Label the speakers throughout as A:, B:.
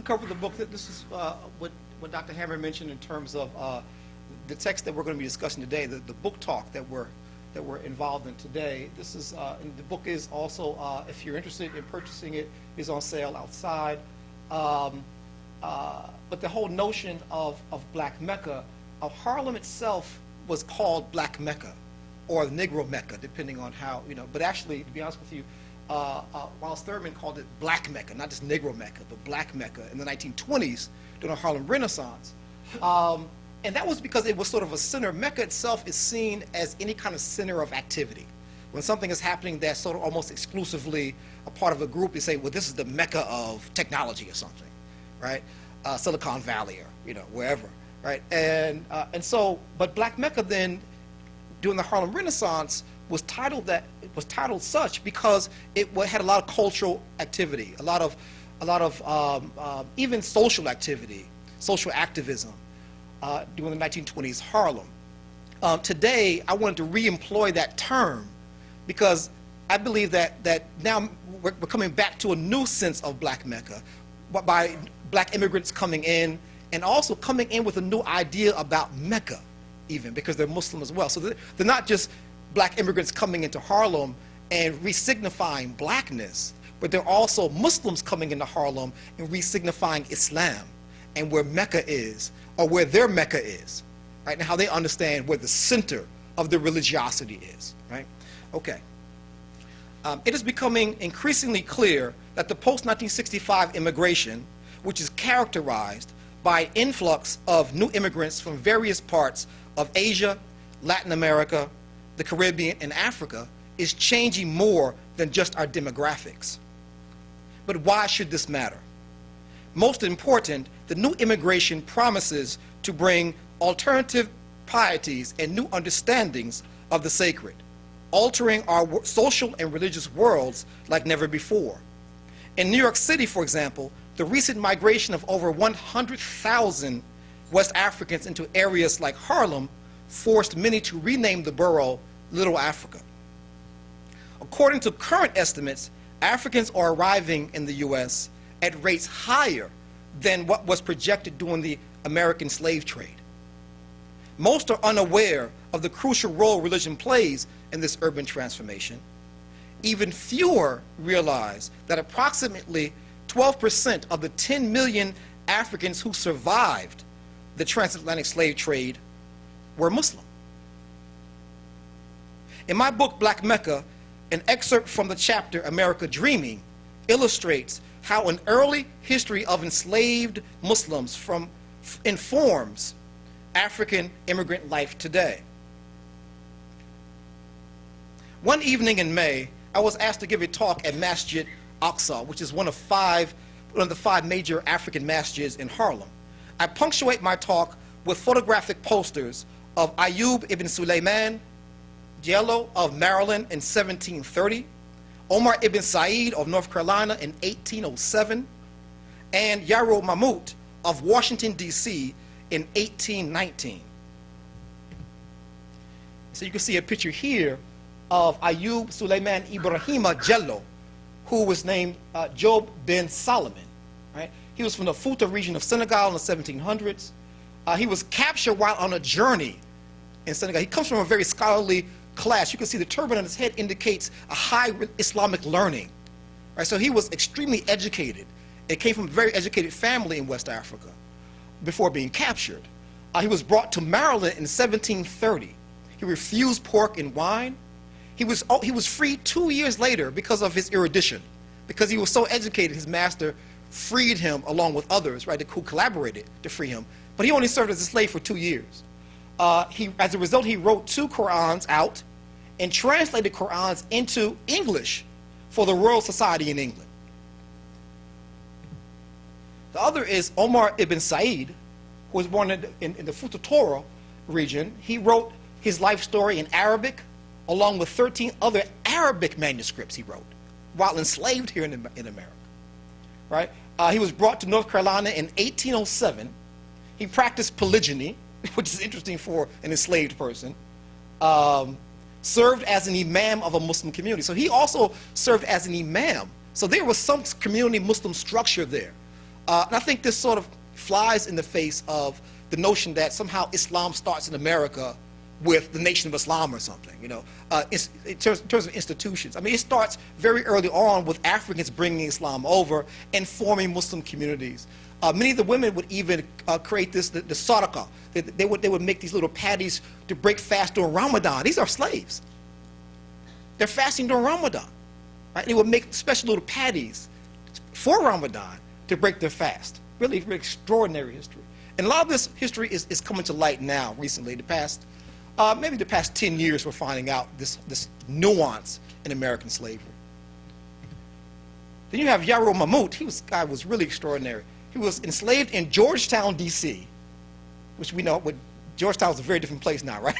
A: cover the book. This is what Dr. Hammer mentioned in terms of the text that we're going to be discussing today, the book talk that we're involved in today. This is, and the book is also, if you're interested in purchasing it, is on sale outside. But the whole notion of Black Mecca, Harlem itself was called Black Mecca, or Negro Mecca, depending on how, but actually, to be honest with you, Wallace Thurman called it Black Mecca, not just Negro Mecca, but Black Mecca in the 1920s during the Harlem Renaissance. And that was because it was sort of a center. Mecca itself is seen as any kind of center of activity. When something is happening that's sort of almost exclusively a part of a group, you say, well, this is the Mecca of technology or something, right? Silicon Valley or, wherever, right? And so, but Black Mecca then, during the Harlem Renaissance, was titled such because it had a lot of cultural activity, a lot of even social activity, social activism during the 1920s Harlem. Today, I wanted to re-employ that term because I believe that now we're coming back to a new sense of Black Mecca by Black immigrants coming in and also coming in with a new idea about Mecca, even because they're Muslim as well. So they're not just Black immigrants coming into Harlem and re-signifying blackness, but they're also Muslims coming into Harlem and re-signifying Islam and where Mecca is, or where their Mecca is, right? And how they understand where the center of their religiosity is, right? Okay. It is becoming increasingly clear that the post-1965 immigration, which is characterized by an influx of new immigrants from various parts of Asia, Latin America, the Caribbean, and Africa, is changing more than just our demographics. But why should this matter? Most important, the new immigration promises to bring alternative pieties and new understandings of the sacred, altering our social and religious worlds like never before. In New York City, for example, the recent migration of over 100,000 West Africans into areas like Harlem forced many to rename the borough Little Africa. According to current estimates, Africans are arriving in the U.S. at rates higher than what was projected during the American slave trade. Most are unaware of the crucial role religion plays in this urban transformation. Even fewer realize that approximately 12% of the 10 million Africans who survived the transatlantic slave trade were Muslim. In my book, Black Mecca, an excerpt from the chapter America Dreaming illustrates how an early history of enslaved Muslims informs African immigrant life today. One evening in May, I was asked to give a talk at Masjid Aqsa, which is one of the five major African masjids in Harlem. I punctuate my talk with photographic posters of Ayub ibn Sulayman Diallo of Maryland in 1730, Omar ibn Said of North Carolina in 1807, and Yaro Mahmoud of Washington, D.C. in 1819. So you can see a picture here of Ayub Sulayman Ibrahima Jello, who was named Job bin Solomon. Right? He was from the Fouta region of Senegal in the 1700s. He was captured while on a journey in Senegal. He comes from a very scholarly class. You can see the turban on his head indicates a high Islamic learning. Right? So he was extremely educated. It came from a very educated family in West Africa before being captured. He was brought to Maryland in 1730. He refused pork and wine. He was freed 2 years later because of his erudition. Because he was so educated, his master freed him along with others, right, who collaborated to free him. But he only served as a slave for 2 years. As a result, he wrote 2 Qur'ans out and translated Qur'ans into English for the Royal Society in England. The other is Omar ibn Said, who was born in the Fouta Toro region. He wrote his life story in Arabic, along with 13 other Arabic manuscripts he wrote while enslaved here in America. Right? He was brought to North Carolina in 1807. He practiced polygyny, which is interesting for an enslaved person. Served as an imam of a Muslim community. So he also served as an imam. So there was some community Muslim structure there. And I think this sort of flies in the face of the notion that somehow Islam starts in America with the Nation of Islam or something, you know, in terms of institutions. I mean, it starts very early on with Africans bringing Islam over and forming Muslim communities. Many of the women would even create the sadaqah. They would make these little patties to break fast during Ramadan. These are slaves. They're fasting during Ramadan. Right? They would make special little patties for Ramadan to break their fast. Really, really extraordinary history. And a lot of this history is coming to light now, recently. Maybe the past 10 years, we're finding out this nuance in American slavery. Then you have Yaro Mahmoud. This guy was really extraordinary. He was enslaved in Georgetown, D.C., which we know, Georgetown is a very different place now, right?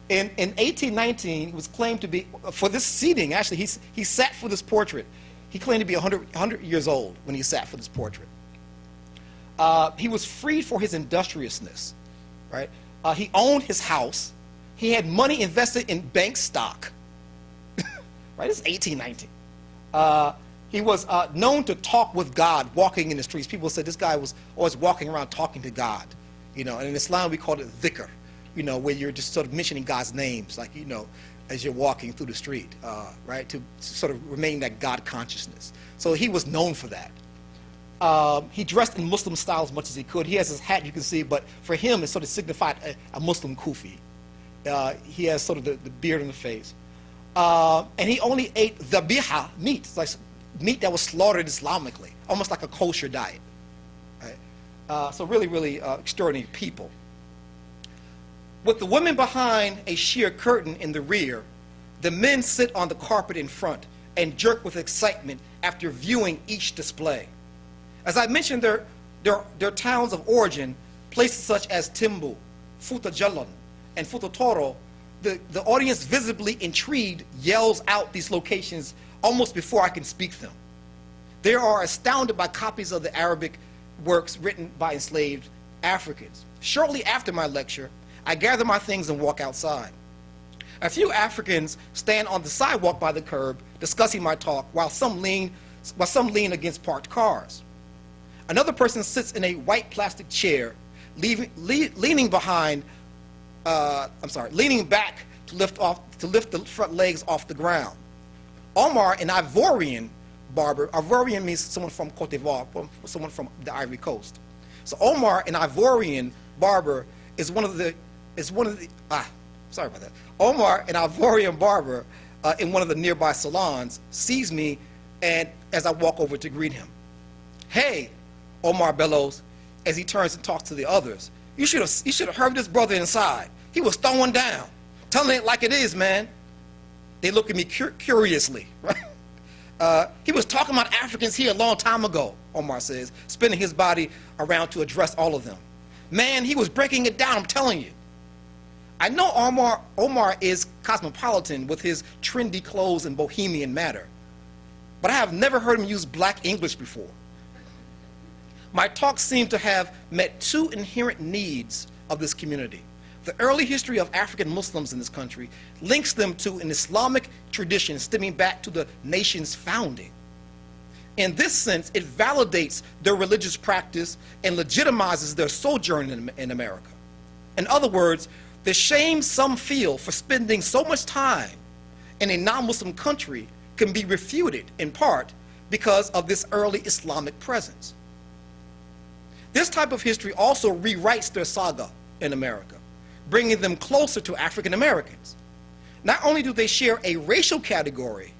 A: In 1819, he was claimed to be, for this seating, actually, he sat for this portrait. He claimed to be 100 years old when he sat for this portrait. He was freed for his industriousness, right? He owned his house. He had money invested in bank stock, right? This is 1819. He was known to talk with God walking in the streets. People said this guy was always walking around talking to God, you know, and in Islam we call it dhikr, you know, where you're just sort of mentioning God's names, like, you know, as you're walking through the street, right, to sort of remain that God consciousness. So he was known for that. He dressed in Muslim style as much as he could. He has his hat, you can see, but for him it sort of signified a Muslim kufi. He has sort of the beard on the face. And he only ate dhabiha, meat, like meat that was slaughtered Islamically, almost like a kosher diet. Right? So really, really extraordinary people. With the women behind a sheer curtain in the rear, the men sit on the carpet in front and jerk with excitement after viewing each display. As I mentioned, their towns of origin, places such as Timbu, Futajalon, and Fututoro, the audience, visibly intrigued, yells out these locations almost before I can speak them. They are astounded by copies of the Arabic works written by enslaved Africans. Shortly after my lecture, I gather my things and walk outside. A few Africans stand on the sidewalk by the curb discussing my talk while some lean against parked cars. Another person sits in a white plastic chair, leaning back to lift the front legs off the ground. Omar, an Ivorian barber, Ivorian means someone from Cote d'Ivoire, someone from the Ivory Coast. So Omar, an Ivorian barber, Omar, an Ivorian barber in one of the nearby salons, sees me and as I walk over to greet him. "Hey," Omar bellows as he turns and talks to the others. You should have heard this brother inside. He was throwing down, telling it like it is, man." They look at me curiously, right? "He was talking about Africans here a long time ago," Omar says, spinning his body around to address all of them. "Man, he was breaking it down, I'm telling you." I know Omar is cosmopolitan with his trendy clothes and bohemian manner, but I have never heard him use black English before. My talk seemed to have met two inherent needs of this community. The early history of African Muslims in this country links them to an Islamic tradition stemming back to the nation's founding. In this sense, it validates their religious practice and legitimizes their sojourn in America. In other words, the shame some feel for spending so much time in a non-Muslim country can be refuted in part because of this early Islamic presence. This type of history also rewrites their saga in America, bringing them closer to African Americans. Not only do they share a racial category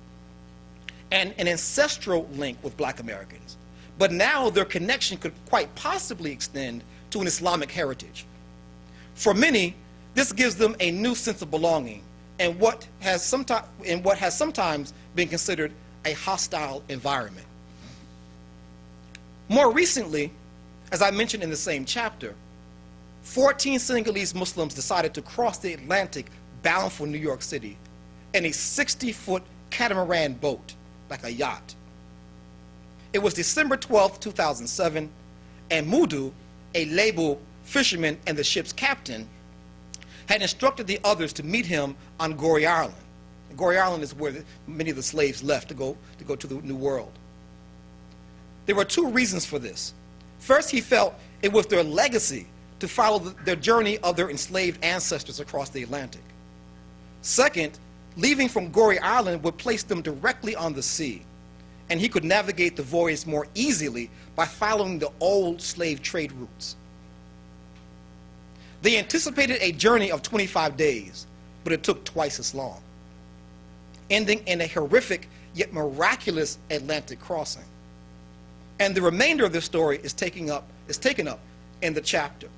A: and an ancestral link with black Americans, but now their connection could quite possibly extend to an Islamic heritage. For many, this gives them a new sense of belonging in what has sometimes been considered a hostile environment. More recently, as I mentioned in the same chapter, 14 Senegalese Muslims decided to cross the Atlantic bound for New York City in a 60-foot catamaran boat, like a yacht. It was December 12, 2007, and Mudu, a Lebu fisherman and the ship's captain, had instructed the others to meet him on Gorée Island. Gorée Island is where many of the slaves left to go to the New World. There were two reasons for this. First, he felt it was their legacy to follow their journey of their enslaved ancestors across the Atlantic. Second, leaving from Goree Island would place them directly on the sea, and he could navigate the voyage more easily by following the old slave trade routes. They anticipated a journey of 25 days, but it took twice as long, ending in a horrific yet miraculous Atlantic crossing. And the remainder of this story is taken up in the chapter.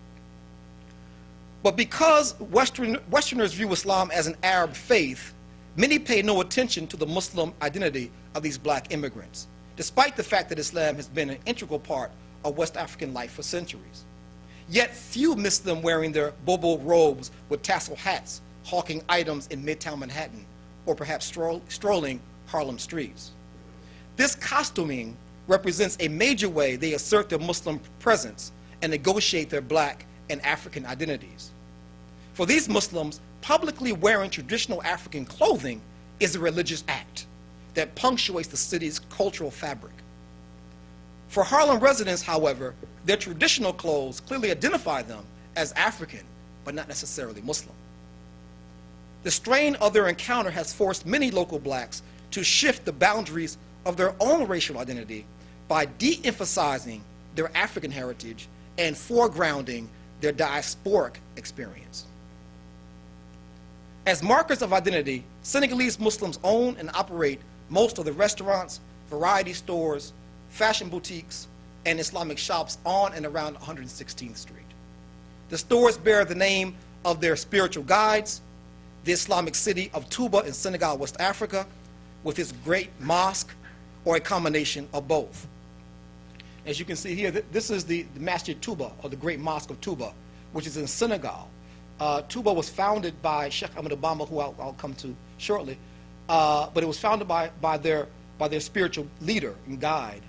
A: But because Westerners view Islam as an Arab faith, many pay no attention to the Muslim identity of these black immigrants, despite the fact that Islam has been an integral part of West African life for centuries. Yet few miss them wearing their bobo robes with tassel hats, hawking items in Midtown Manhattan, or perhaps strolling Harlem streets. This costuming represents a major way they assert their Muslim presence and negotiate their black and African identities. For these Muslims, publicly wearing traditional African clothing is a religious act that punctuates the city's cultural fabric. For Harlem residents, however, their traditional clothes clearly identify them as African, but not necessarily Muslim. The strain of their encounter has forced many local blacks to shift the boundaries of their own racial identity by de-emphasizing their African heritage and foregrounding their diasporic experience. As markers of identity, Senegalese Muslims own and operate most of the restaurants, variety stores, fashion boutiques, and Islamic shops on and around 116th Street. The stores bear the name of their spiritual guides, the Islamic city of Touba in Senegal, West Africa, with its great mosque, or a combination of both. As you can see here, this is the Masjid Touba, or the Great Mosque of Touba, which is in Senegal. Touba was founded by Sheikh Ahmadou Bamba, who I'll come to shortly, but it was founded by their spiritual leader and guide.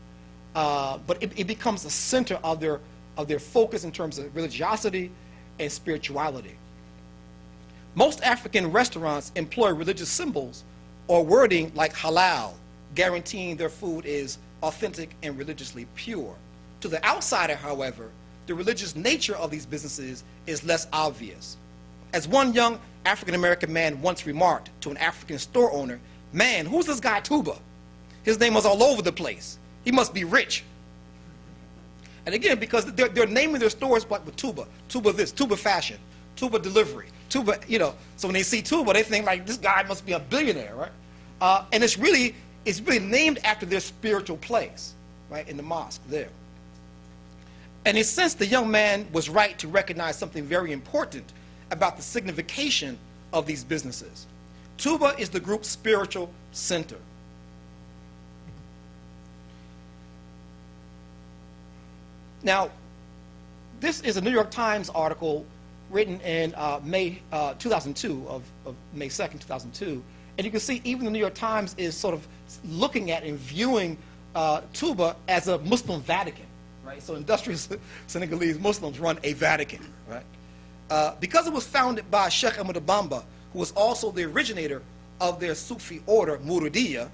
A: But it becomes the center of their focus in terms of religiosity and spirituality. Most African restaurants employ religious symbols or wording like halal, guaranteeing their food is authentic and religiously pure. To the outsider, however, the religious nature of these businesses is less obvious. As one young African-American man once remarked to an African store owner, "Man, who's this guy Touba? His name was all over the place. He must be rich." And again, because they're naming their stores but with Touba, Touba this, Touba fashion, Touba delivery, Touba, so when they see Touba, they think like, this guy must be a billionaire, right? And it's really named after their spiritual place, right, in the mosque there. And in a sense, the young man was right to recognize something very important about the signification of these businesses. Touba is the group's spiritual center. Now, this is a New York Times article written in May 2002, of May 2nd, 2002. And you can see even the New York Times is sort of looking at and viewing Touba as a Muslim Vatican, right? So industrious Senegalese Muslims run a Vatican, right? Because it was founded by Sheikh Ahmadou Bamba, who was also the originator of their Sufi order, Mouridiyya,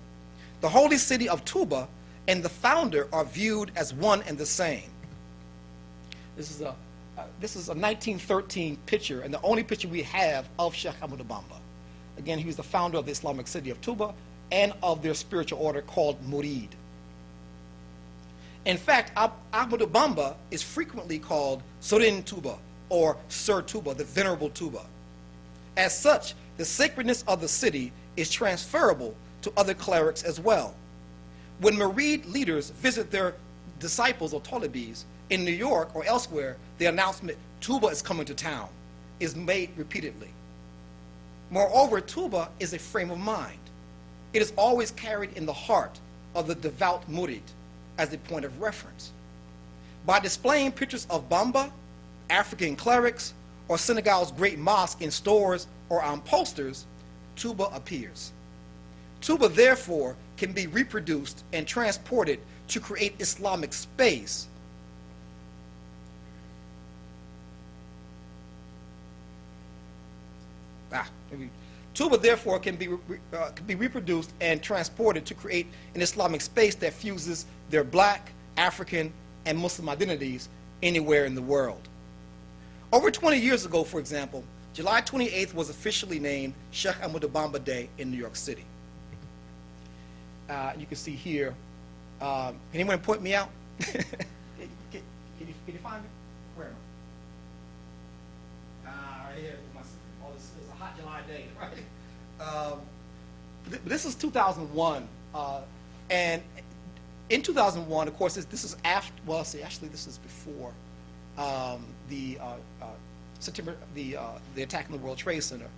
A: the holy city of Touba and the founder are viewed as one and the same. This is a 1913 picture, and the only picture we have of Sheikh Ahmadou Bamba. Again, he was the founder of the Islamic city of Touba and of their spiritual order called Murid. In fact, Ahmadou Bamba is frequently called Sorin Touba, or Sir Touba, the Venerable Touba. As such, the sacredness of the city is transferable to other clerics as well. When Murid leaders visit their disciples or Talibis in New York or elsewhere, the announcement, "Touba is coming to town," is made repeatedly. Moreover, Touba is a frame of mind. It is always carried in the heart of the devout murid as a point of reference. By displaying pictures of Bamba, African clerics, or Senegal's great mosque in stores or on posters, Touba appears. Touba, therefore, can be reproduced and transported to create Islamic space. Touba, therefore, can be reproduced and transported to create an Islamic space that fuses their black African, and Muslim identities anywhere in the world. Over 20 years ago, for example, July 28th was officially named Sheikh Ahmadou Bamba Day in New York City. You can see here, can anyone point me out? Can you find me? Where am I? Right here. This is a hot July day, right? This is 2001, and in 2001, of course, this is after. Well, actually, this is before the September, the attack on the World Trade Center.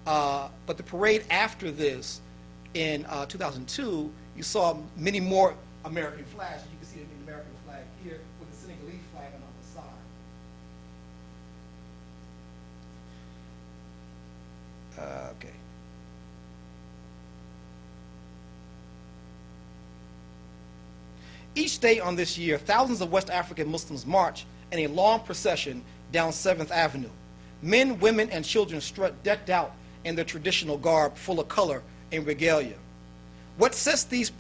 A: But the parade after this, in 2002, you saw many more American flags. You can see the American flag here with the Senegalese flag on the side. Okay. Each day on this year, thousands of West African Muslims march in a long procession down 7th Avenue. Men, women, and children strut decked out in their traditional garb full of color and regalia. What sets this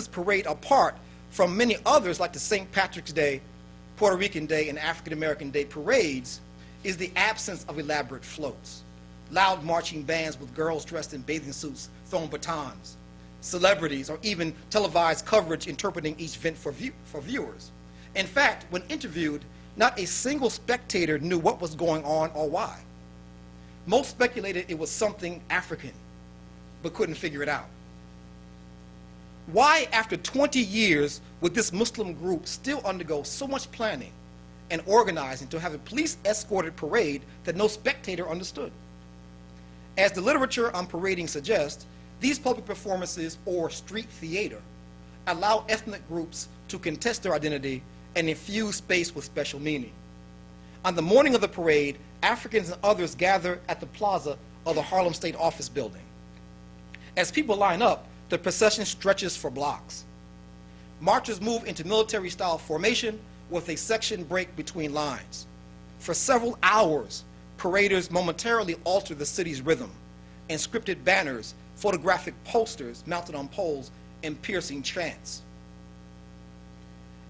A: parade apart from many others like the St. Patrick's Day, Puerto Rican Day, and African American Day parades is the absence of elaborate floats, loud marching bands with girls dressed in bathing suits throwing batons, celebrities, or even televised coverage interpreting each event for viewers. In fact, when interviewed, not a single spectator knew what was going on or why. Most speculated it was something African, but couldn't figure it out. Why, after 20 years, would this Muslim group still undergo so much planning and organizing to have a police-escorted parade that no spectator understood? As the literature on parading suggests, these public performances, or street theater, allow ethnic groups to contest their identity and infuse space with special meaning. On the morning of the parade, Africans and others gather at the plaza of the Harlem State Office building. As people line up, the procession stretches for blocks. Marchers move into military-style formation with a section break between lines. For several hours, paraders momentarily alter the city's rhythm, and scripted banners, photographic posters mounted on poles, and piercing chants.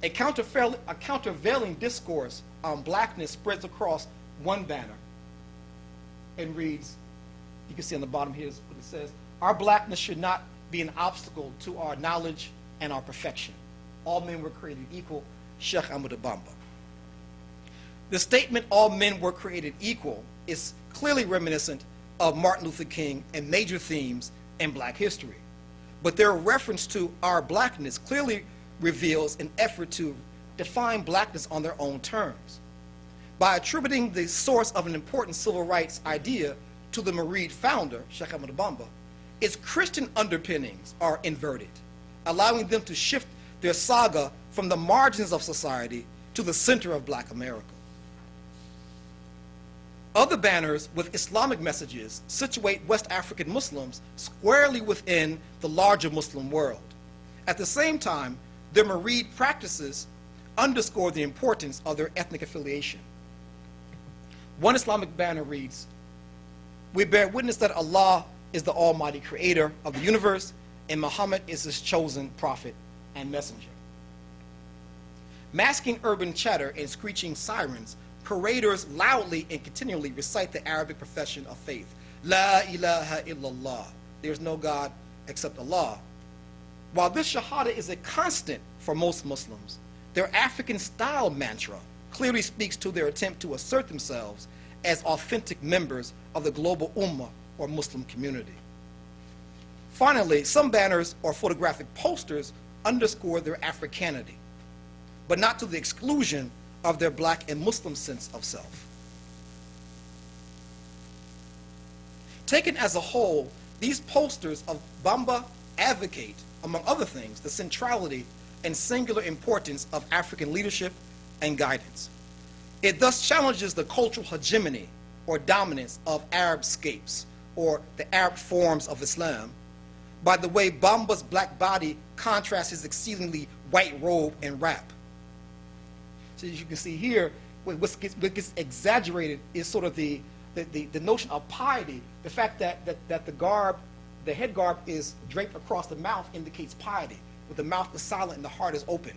A: A countervailing discourse on blackness spreads across one banner and reads, you can see on the bottom here is what it says, "Our blackness should not be an obstacle to our knowledge and our perfection. All men were created equal, Sheikh Ahmadou Bamba." The statement, "all men were created equal," is clearly reminiscent of Martin Luther King and major themes in black history. But their reference to our blackness clearly reveals an effort to define blackness on their own terms. By attributing the source of an important civil rights idea to the Marid founder, Sheikh Ahmadou Bamba, its Christian underpinnings are inverted, allowing them to shift their saga from the margins of society to the center of black America. Other banners with Islamic messages situate West African Muslims squarely within the larger Muslim world. At the same time, their Marid practices underscore the importance of their ethnic affiliation. One Islamic banner reads, "We bear witness that Allah is the almighty creator of the universe, and Muhammad is his chosen prophet and messenger." Masking urban chatter and screeching sirens, paraders loudly and continually recite the Arabic profession of faith. La ilaha illallah. There's no God except Allah. While this shahada is a constant for most Muslims, their African-style mantra clearly speaks to their attempt to assert themselves as authentic members of the global ummah or Muslim community. Finally, some banners or photographic posters underscore their Africanity, but not to the exclusion of their black and Muslim sense of self. Taken as a whole, these posters of Bamba advocate, among other things, the centrality and singular importance of African leadership and guidance. It thus challenges the cultural hegemony or dominance of Arab scapes, or the Arab forms of Islam, by the way Bamba's black body contrasts his exceedingly white robe and wrap. So as you can see here, what gets exaggerated is sort of the notion of piety. The fact that the head garb is draped across the mouth indicates piety, but the mouth is silent and the heart is open.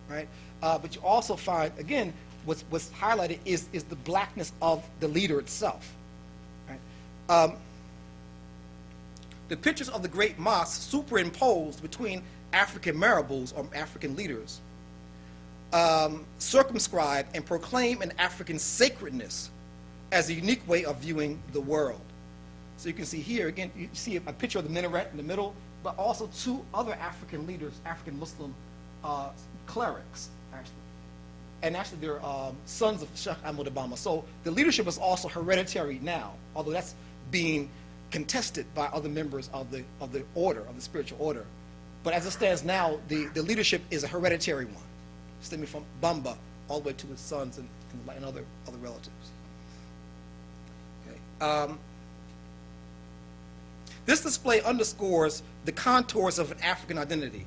A: right? But you also find, again, what's highlighted is the blackness of the leader itself, right? The pictures of the great mosques superimposed between African marabouts or African leaders circumscribe and proclaim an African sacredness as a unique way of viewing the world. So you can see here, again, you see a picture of the minaret in the middle, but also two other African leaders, African Muslim clerics, actually. And actually they're sons of Sheikh Ahmad Bamba. So the leadership is also hereditary now, although that's being contested by other members of the order, of the spiritual order. But as it stands now, the leadership is a hereditary one, stemming from Bamba all the way to his sons and other relatives. Okay. This display underscores the contours of an African identity,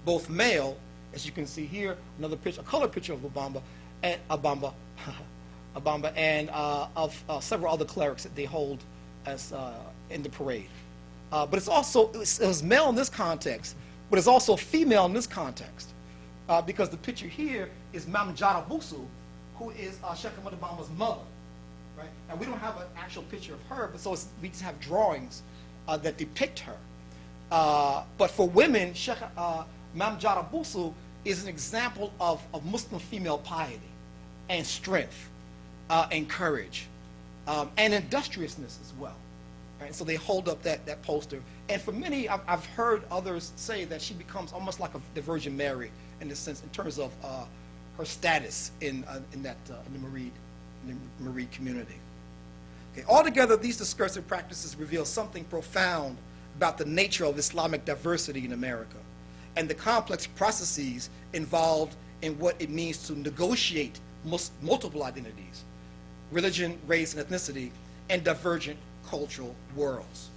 A: both male, as you can see here, another picture, a color picture of Abamba, and of several other clerics that they hold as in the parade. But it was male in this context, but it's also female in this context, because the picture here is Mam Jara Busu, who is Sheikh Ahmad Bamba's mother, right? And we don't have an actual picture of her, but we just have drawings that depict her. But for women, Mam Jara Busu is an example of Muslim female piety and strength and courage and industriousness as well. Right? So they hold up that poster. And for many, I've heard others say that she becomes almost like the Virgin Mary in a sense, in terms of her status in the Murid community. Okay. Altogether, these discursive practices reveal something profound about the nature of Islamic diversity in America and the complex processes involved in what it means to negotiate multiple identities, religion, race, and ethnicity, and divergent cultural worlds.